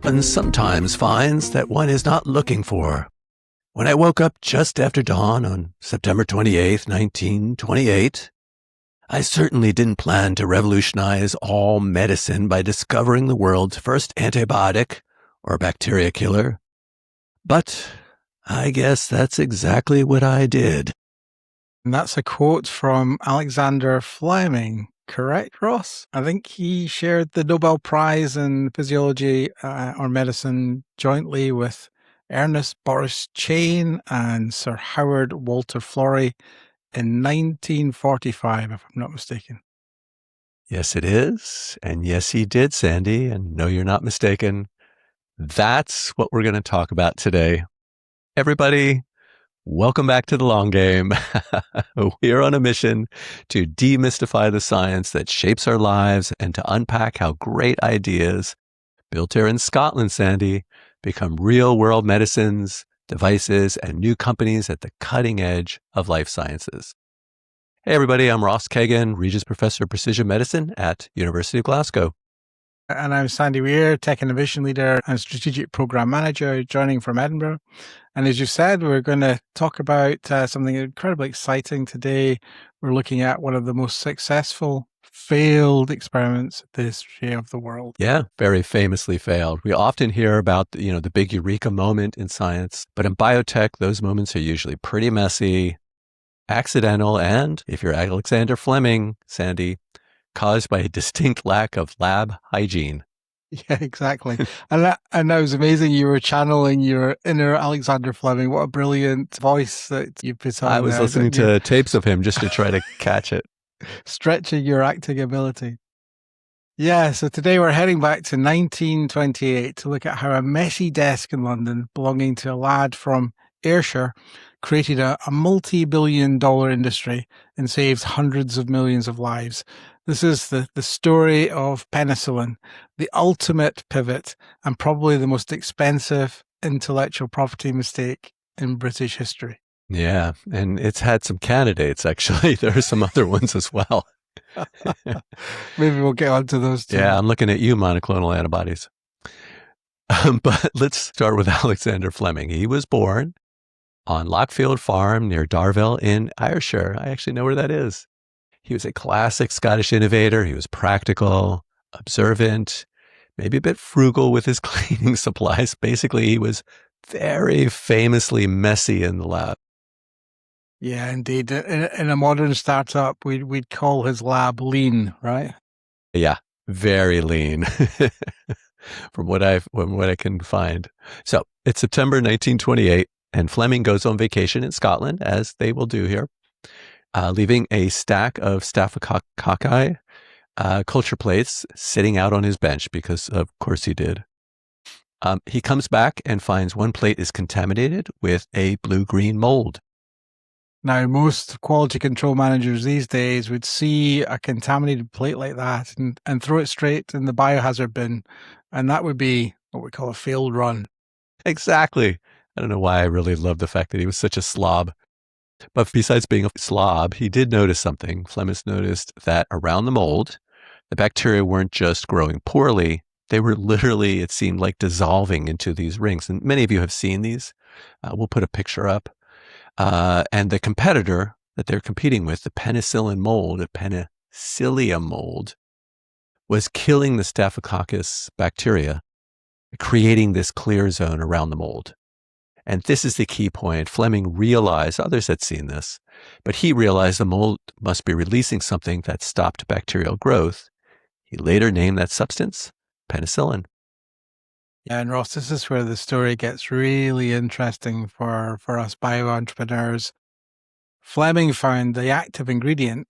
One sometimes finds that one is not looking for. When I woke up just after dawn on September 28th, 1928, I certainly didn't plan to revolutionize all medicine by discovering the world's first antibiotic or bacteria killer. But I guess that's exactly what I did. And that's a quote from Alexander Fleming, correct, Ross? I think he shared the Nobel Prize in Physiology or Medicine jointly with Ernest Boris Chain and Sir Howard Walter Florey in 1945, if I'm not mistaken. Yes, it is. And yes, he did, Sandy. And no, you're not mistaken. That's what we're going to talk about today. Everybody, welcome back to the long game. We are on a mission to demystify the science that shapes our lives and to unpack how great ideas built here in Scotland, Sandy, become real world medicines, devices, and new companies at the cutting edge of life sciences. Hey, everybody, I'm Ross Cagan, Regis Professor of Precision Medicine at University of Glasgow. And I'm Sandy Weir, Tech Innovation Leader and Strategic Program Manager, joining from Edinburgh. And as you said, we're going to talk about something incredibly exciting today. We're looking at one of the most successful failed experiments in the history of the world. Yeah, very famously failed. We often hear about, the big eureka moment in science, but in biotech, those moments are usually pretty messy, accidental, and if you're Alexander Fleming, Sandy, caused by a distinct lack of lab hygiene. Yeah, exactly. and that was amazing. You were channeling your inner Alexander Fleming. What a brilliant voice that you put on. I was listening to tapes of him just to try to catch it. Stretching your acting ability. Yeah, so today we're heading back to 1928 to look at how a messy desk in London belonging to a lad from Ayrshire created a multi-billion-dollar industry and saved hundreds of millions of lives. This is the story of penicillin, the ultimate pivot and probably the most expensive intellectual property mistake in British history. Yeah, and it's had some candidates, actually. There are some other ones as well. Maybe we'll get onto those too. Yeah, I'm looking at you, monoclonal antibodies. But let's start with Alexander Fleming. He was born on Lockfield Farm near Darville in Ayrshire. I actually know where that is. He was a classic Scottish innovator. He was practical, observant, maybe a bit frugal with his cleaning supplies. Basically, he was very famously messy in the lab. Yeah, indeed. In a modern startup, we'd call his lab lean, right? Yeah, very lean from what I can find. So it's September 1928, and Fleming goes on vacation in Scotland, as they will do here, leaving a stack of staphylococci culture plates sitting out on his bench because, of course, he did. He comes back and finds one plate is contaminated with a blue-green mold. Now, most quality control managers these days would see a contaminated plate like that and throw it straight in the biohazard bin. And that would be what we call a failed run. Exactly. I don't know why I really love the fact that he was such a slob. But besides being a slob, he did notice something. Fleming noticed that around the mold, the bacteria weren't just growing poorly. They were literally, it seemed like, dissolving into these rings. And many of you have seen these. We'll put a picture up. And the competitor that they're competing with, the penicillin mold, the penicillium mold, was killing the staphylococcus bacteria, creating this clear zone around the mold. And this is the key point. Fleming realized, others had seen this, but he realized the mold must be releasing something that stopped bacterial growth. He later named that substance penicillin. Yeah, and Ross, this is where the story gets really interesting for us bio-entrepreneurs. Fleming found the active ingredient,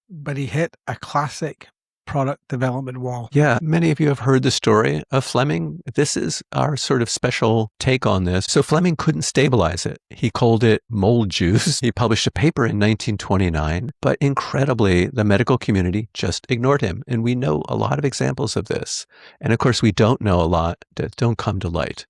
but he hit a classic product development wall. Yeah, many of you have heard the story of Fleming. This is our sort of special take on this. So Fleming couldn't stabilize it. He called it mold juice. He published a paper in 1929, but incredibly, the medical community just ignored him. And we know a lot of examples of this. And of course, we don't know a lot that don't come to light.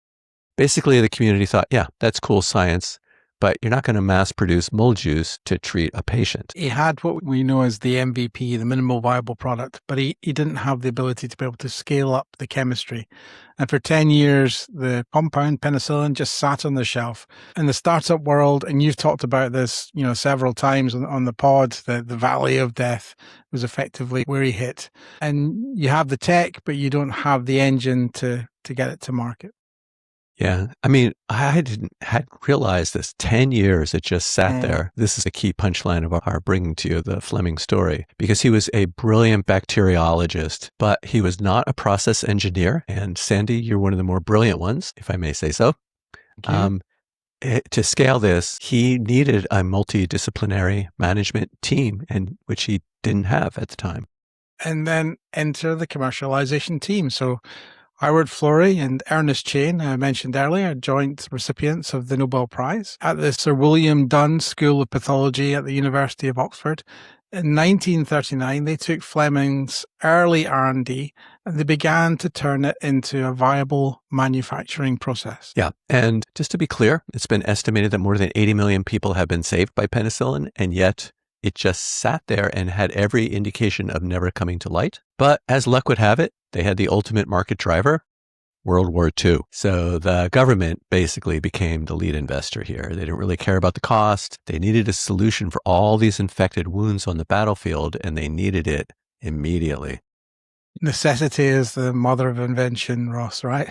Basically, the community thought, yeah, that's cool science, but you're not going to mass produce mold juice to treat a patient. He had what we know as the MVP, the minimal viable product, but he didn't have the ability to be able to scale up the chemistry. And for 10 years, the compound penicillin just sat on the shelf. In the startup world, and you've talked about this, several times on the pod, the valley of death was effectively where he hit. And you have the tech, but you don't have the engine to get it to market. Yeah. I mean, I hadn't realized this. 10 years it just sat there. This is a key punchline of our bringing to you the Fleming story, because he was a brilliant bacteriologist, but he was not a process engineer. And Sandy, you're one of the more brilliant ones, if I may say so. To scale this, he needed a multidisciplinary management team, and which he didn't have at the time. And then enter the commercialization team. So Howard Florey and Ernest Chain, I mentioned earlier, joint recipients of the Nobel Prize at the Sir William Dunn School of Pathology at the University of Oxford. In 1939, they took Fleming's early R&D and they began to turn it into a viable manufacturing process. Yeah. And just to be clear, it's been estimated that more than 80 million people have been saved by penicillin, and yet it just sat there and had every indication of never coming to light. But as luck would have it, they had the ultimate market driver, World War II. So the government basically became the lead investor here. They didn't really care about the cost. They needed a solution for all these infected wounds on the battlefield, and they needed it immediately. Necessity is the mother of invention, Ross, right?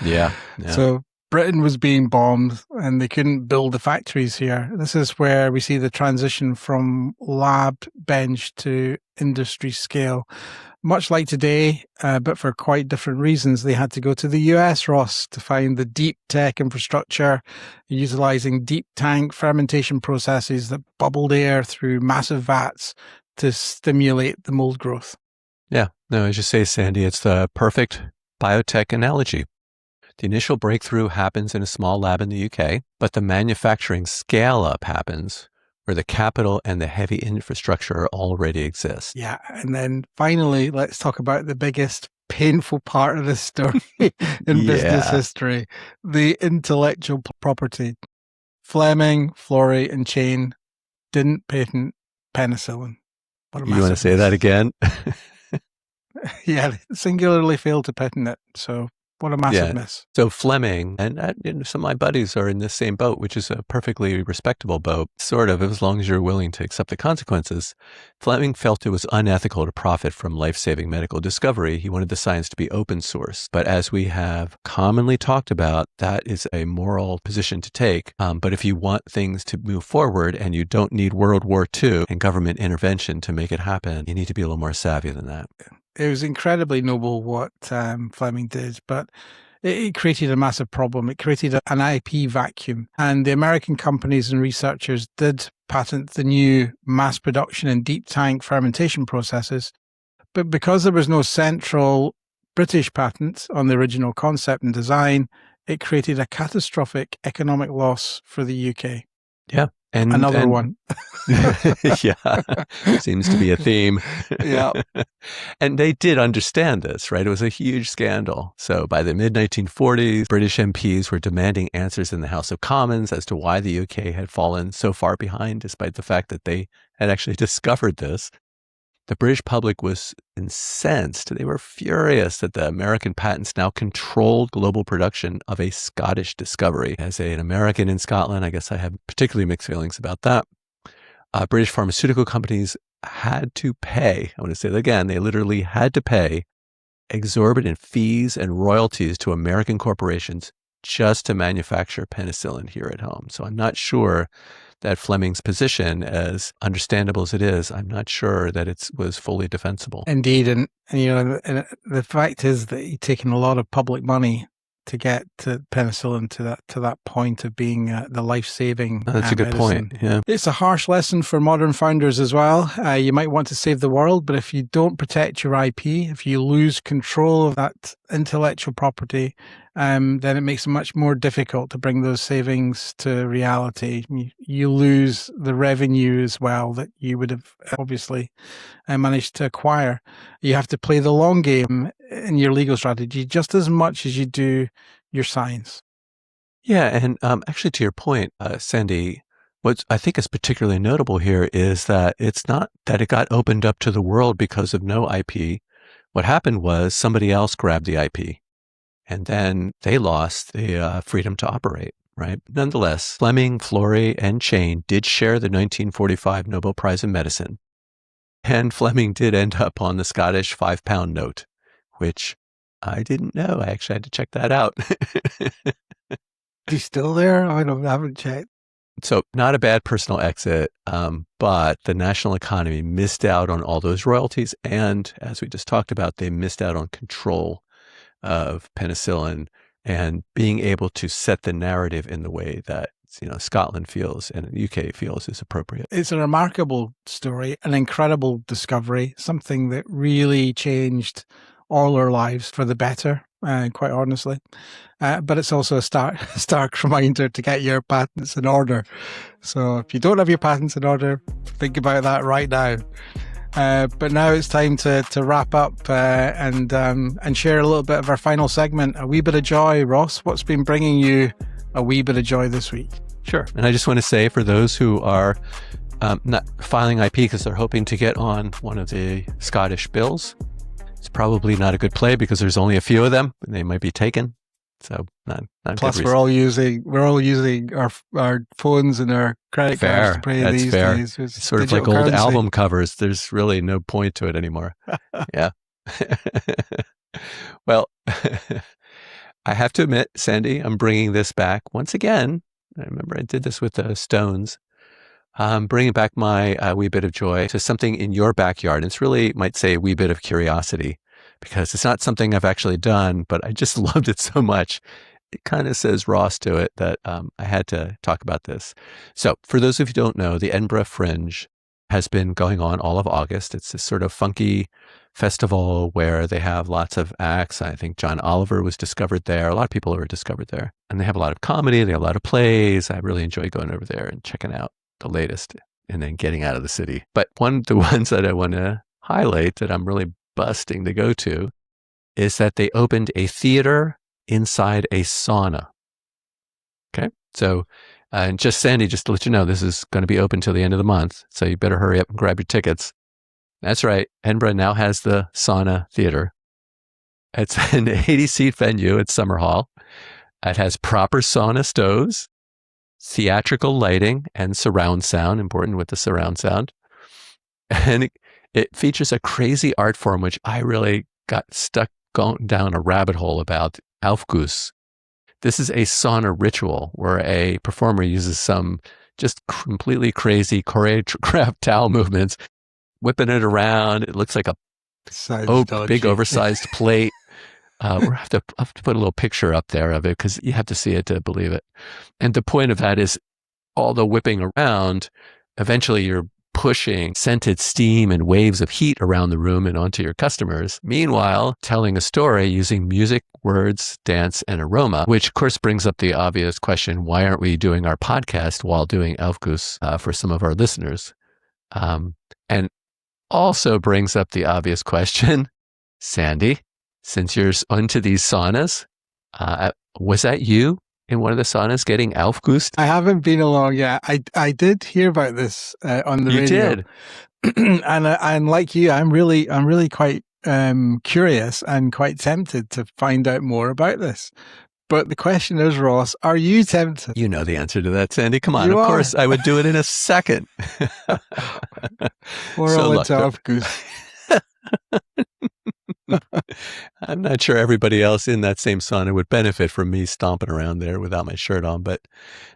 Yeah. So Britain was being bombed and they couldn't build the factories here. This is where we see the transition from lab bench to industry scale. Much like today, but for quite different reasons. They had to go to the US, Ross, to find the deep tech infrastructure, utilizing deep tank fermentation processes that bubbled air through massive vats to stimulate the mold growth. Yeah. No, as you say, Sandy, it's the perfect biotech analogy. The initial breakthrough happens in a small lab in the UK, but the manufacturing scale-up happens where the capital and the heavy infrastructure already exist. Yeah. And then finally, let's talk about the biggest painful part of this story in business history, the intellectual property. Fleming, Florey, and Chain didn't patent penicillin. You want to say that again? Yeah, singularly failed to patent it. So what a massive miss. So Fleming, and some of my buddies are in the same boat, which is a perfectly respectable boat, sort of, as long as you're willing to accept the consequences. Fleming felt it was unethical to profit from life-saving medical discovery. He wanted the science to be open source. But as we have commonly talked about, that is a moral position to take. But if you want things to move forward and you don't need World War II and government intervention to make it happen, you need to be a little more savvy than that. It was incredibly noble what Fleming did, but it created a massive problem. It created an IP vacuum. And the American companies and researchers did patent the new mass production and deep tank fermentation processes. But because there was no central British patent on the original concept and design, it created a catastrophic economic loss for the UK. Yeah. And another one. Yeah, seems to be a theme. Yeah. And they did understand this, right? It was a huge scandal. So by the mid-1940s, British MPs were demanding answers in the House of Commons as to why the UK had fallen so far behind, despite the fact that they had actually discovered this. The British public was incensed. They were furious that the American patents now controlled global production of a Scottish discovery. As an American in Scotland, I guess I have particularly mixed feelings about that. British pharmaceutical companies had to pay, I want to say that again, they literally had to pay exorbitant fees and royalties to American corporations just to manufacture penicillin here at home. So I'm not sure that Fleming's position, as understandable as it is, I'm not sure that it was fully defensible. Indeed. And the fact is that he'd taken a lot of public money to get to penicillin to that point of being the life-saving That's a good medicine. point. Yeah. It's a harsh lesson for modern founders as well. You might want to save the world, but if you don't protect your IP, if you lose control of that intellectual property, then it makes it much more difficult to bring those savings to reality. You lose the revenue as well that you would have obviously managed to acquire. You have to play the long game in your legal strategy just as much as you do your science. Yeah, and actually, to your point, Sandy, what I think is particularly notable here is that it's not that it got opened up to the world because of no IP. What happened was somebody else grabbed the IP, and then they lost the freedom to operate, right? Nonetheless, Fleming, Florey, and Chain did share the 1945 Nobel Prize in Medicine, and Fleming did end up on the Scottish £5 note, which I didn't know. I actually had to check that out. Is he still there? I haven't checked. So not a bad personal exit, but the national economy missed out on all those royalties. And as we just talked about, they missed out on control of penicillin and being able to set the narrative in the way that Scotland feels and the UK feels is appropriate. It's a remarkable story, an incredible discovery, something that really changed all our lives for the better, quite honestly. But it's also a stark reminder to get your patents in order. So if you don't have your patents in order, think about that right now. But now it's time to wrap up and share a little bit of our final segment, a wee bit of joy. Ross, what's been bringing you a wee bit of joy this week? Sure. And I just want to say, for those who are not filing IP because they're hoping to get on one of the Scottish bills, it's probably not a good play because there's only a few of them and they might be taken. So not plus we're all using our phones and our credit cards to pay these days. It's sort of like old album covers. There's really no point to it anymore. Yeah. Well, I have to admit, Sandy, I'm bringing this back once again. I remember I did this with the Stones. I'm bringing back my wee bit of joy to something in your backyard. It's really, might say, a wee bit of curiosity, because it's not something I've actually done, but I just loved it so much. It kind of says Ross to it that I had to talk about this. So for those of you who don't know, the Edinburgh Fringe has been going on all of August. It's this sort of funky festival where they have lots of acts. I think John Oliver was discovered there. A lot of people were discovered there. And they have a lot of comedy. They have a lot of plays. I really enjoy going over there and checking out the latest and then getting out of the city. But the ones that I want to highlight that I'm really busting to go to is that they opened a theater inside a sauna. Okay. So, and Sandy, just to let you know, this is going to be open till the end of the month. So you better hurry up and grab your tickets. That's right. Edinburgh now has the sauna theater. It's an 80-seat venue at Summer Hall. It has proper sauna stoves, theatrical lighting, and surround sound, important with the surround sound. And it features a crazy art form, which I really got stuck going down a rabbit hole about, Aufguss. This is a sauna ritual where a performer uses some just completely crazy choreographed towel movements, whipping it around. It looks like a big oversized plate. We'll have to put a little picture up there of it because you have to see it to believe it. And the point of that is all the whipping around, eventually you're pushing scented steam and waves of heat around the room and onto your customers. Meanwhile, telling a story using music, words, dance, and aroma, which of course brings up the obvious question, why aren't we doing our podcast while doing Aufguss for some of our listeners? And also brings up the obvious question, Sandy, since you're into these saunas, was that you in one of the saunas getting Aufguss? I haven't been along yet. I did hear about this on the radio. You did, and like you, I'm really quite curious and quite tempted to find out more about this. But the question is, Ross, are you tempted? You know the answer to that, Sandy. Come on, of course, I would do it in a second. We're all into Aufguss. I'm not sure everybody else in that same sauna would benefit from me stomping around there without my shirt on, but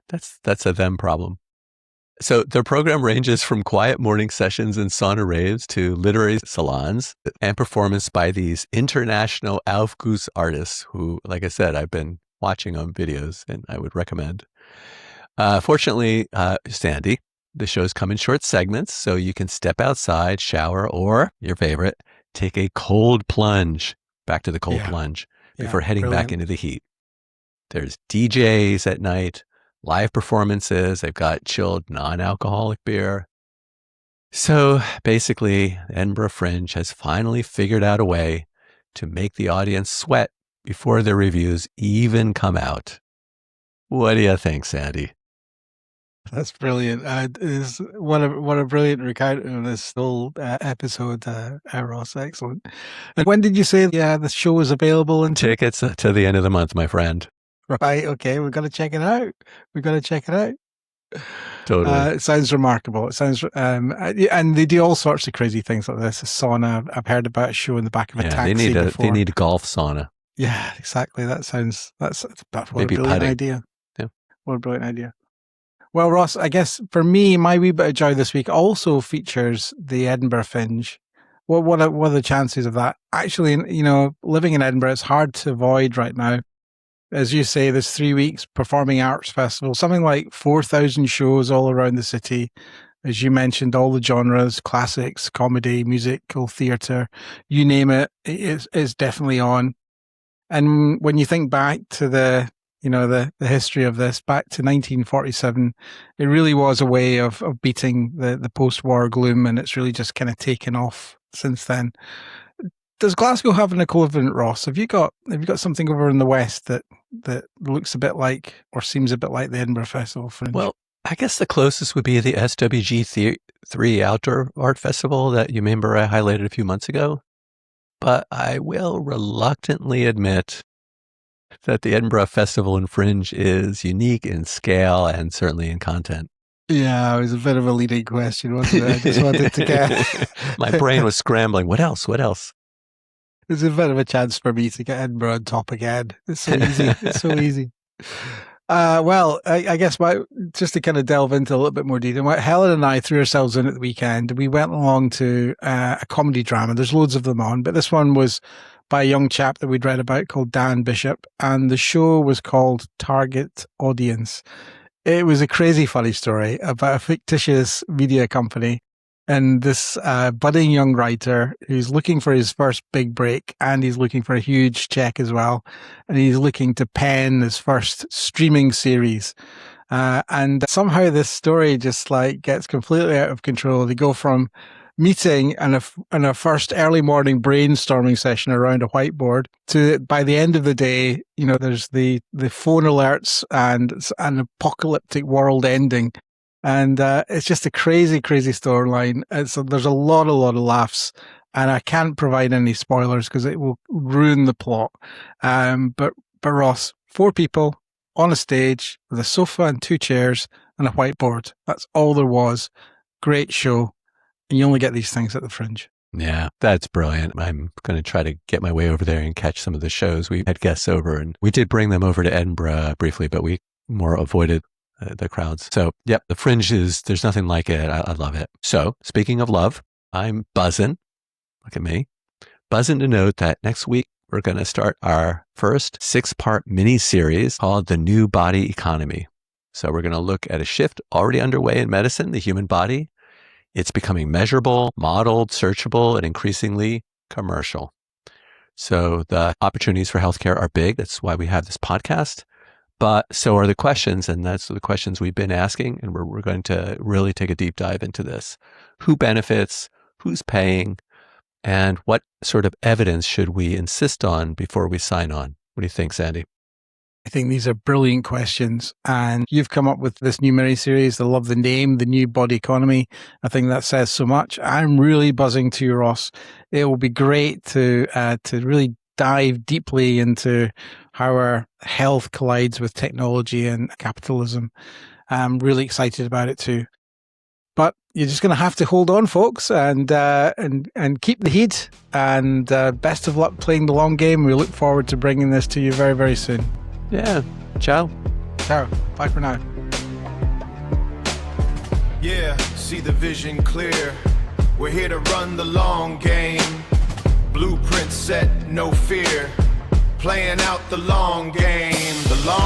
that's a them problem. So their program ranges from quiet morning sessions and sauna raves to literary salons and performance by these international Aufguss artists who, like I said, I've been watching on videos and I would recommend. Fortunately, Sandy, the shows come in short segments, so you can step outside, shower, or your favorite, take a cold plunge, back to the cold plunge, before heading back into the heat. There's DJs at night, live performances. They've got chilled non-alcoholic beer. So basically, Edinburgh Fringe has finally figured out a way to make the audience sweat before their reviews even come out. What do you think, Sandy? That's brilliant. What a brilliant recount of this whole episode, Ross. Excellent. And when did you say the show is available? Tickets to the end of the month, my friend. Right. Okay. We've got to check it out. Totally. It sounds remarkable. It sounds, and they do all sorts of crazy things like this. A sauna. I've heard about a show in the back of a taxi before. They need a golf sauna. Yeah, exactly. That's what Maybe a brilliant putting. idea. Yeah. What a brilliant idea. Well, Ross, I guess for me, my wee bit of joy this week also features the Edinburgh Fringe. What are the chances of that? Actually, living in Edinburgh, it's hard to avoid right now. As you say, there's 3 weeks performing arts festival, something like 4,000 shows all around the city. As you mentioned, all the genres, classics, comedy, musical, theatre, you name it, it's definitely on. And when you think back to the history of this, back to 1947, it really was a way of beating the post-war gloom, and it's really just kind of taken off since then. Does Glasgow have an equivalent, Ross? Have you got something over in the west that looks a bit like or seems a bit like the Edinburgh Festival Fringe? Well, I guess the closest would be the SWG3 Outdoor Art Festival that you remember I highlighted a few months ago. But I will reluctantly admit that the Edinburgh Festival and Fringe is unique in scale and certainly in content. Yeah, it was a bit of a leading question, wasn't it? I just wanted to get... My brain was scrambling. What else? It's a bit of a chance for me to get Edinburgh on top again. It's so easy. Well, I guess just to kind of delve into a little bit more detail, Helen and I threw ourselves in at the weekend. We went along to a comedy drama. There's loads of them on, but this one was by a young chap that we'd read about called Dan Bishop, and the show was called Target Audience. It was a crazy funny story about a fictitious media company and this budding young writer who's looking for his first big break, and he's looking for a huge check as well. And he's looking to pen his first streaming series. And somehow this story just gets completely out of control. They go from meeting and a first early morning brainstorming session around a whiteboard to, by the end of the day, there's the phone alerts and an apocalyptic world ending. And it's just a crazy, crazy storyline. There's a lot of laughs, and I can't provide any spoilers because it will ruin the plot. But Ross, 4 people on a stage with a sofa and 2 chairs and a whiteboard. That's all there was. Great show. And you only get these things at the Fringe. Yeah, that's brilliant. I'm going to try to get my way over there and catch some of the shows. We had guests over, and we did bring them over to Edinburgh briefly, but we more avoided the crowds. So, yep, the Fringe there's nothing like it. I love it. So, speaking of love, I'm buzzing. Look at me. Buzzing to note that next week, we're going to start our first 6-part mini-series called The New Body Economy. So, we're going to look at a shift already underway in medicine, the human body. It's becoming measurable, modeled, searchable, and increasingly commercial. So, the opportunities for healthcare are big. That's why we have this podcast. But so are the questions, and that's the questions we've been asking, and we're going to really take a deep dive into this. Who benefits? Who's paying? And what sort of evidence should we insist on before we sign on? What do you think, Sandy? I think these are brilliant questions, and you've come up with this new mini-series. I love the name, The New Body Economy. I think that says so much. I'm really buzzing too, Ross. It will be great to really dive deeply into how our health collides with technology and capitalism. I'm really excited about it too. But you're just going to have to hold on, folks, and keep the heat. And best of luck playing the long game. We look forward to bringing this to you very, very soon. Yeah. Ciao. Ciao. Bye for now. Yeah, see the vision clear. We're here to run the long game. Blueprint set, no fear. Playing out the long game. The long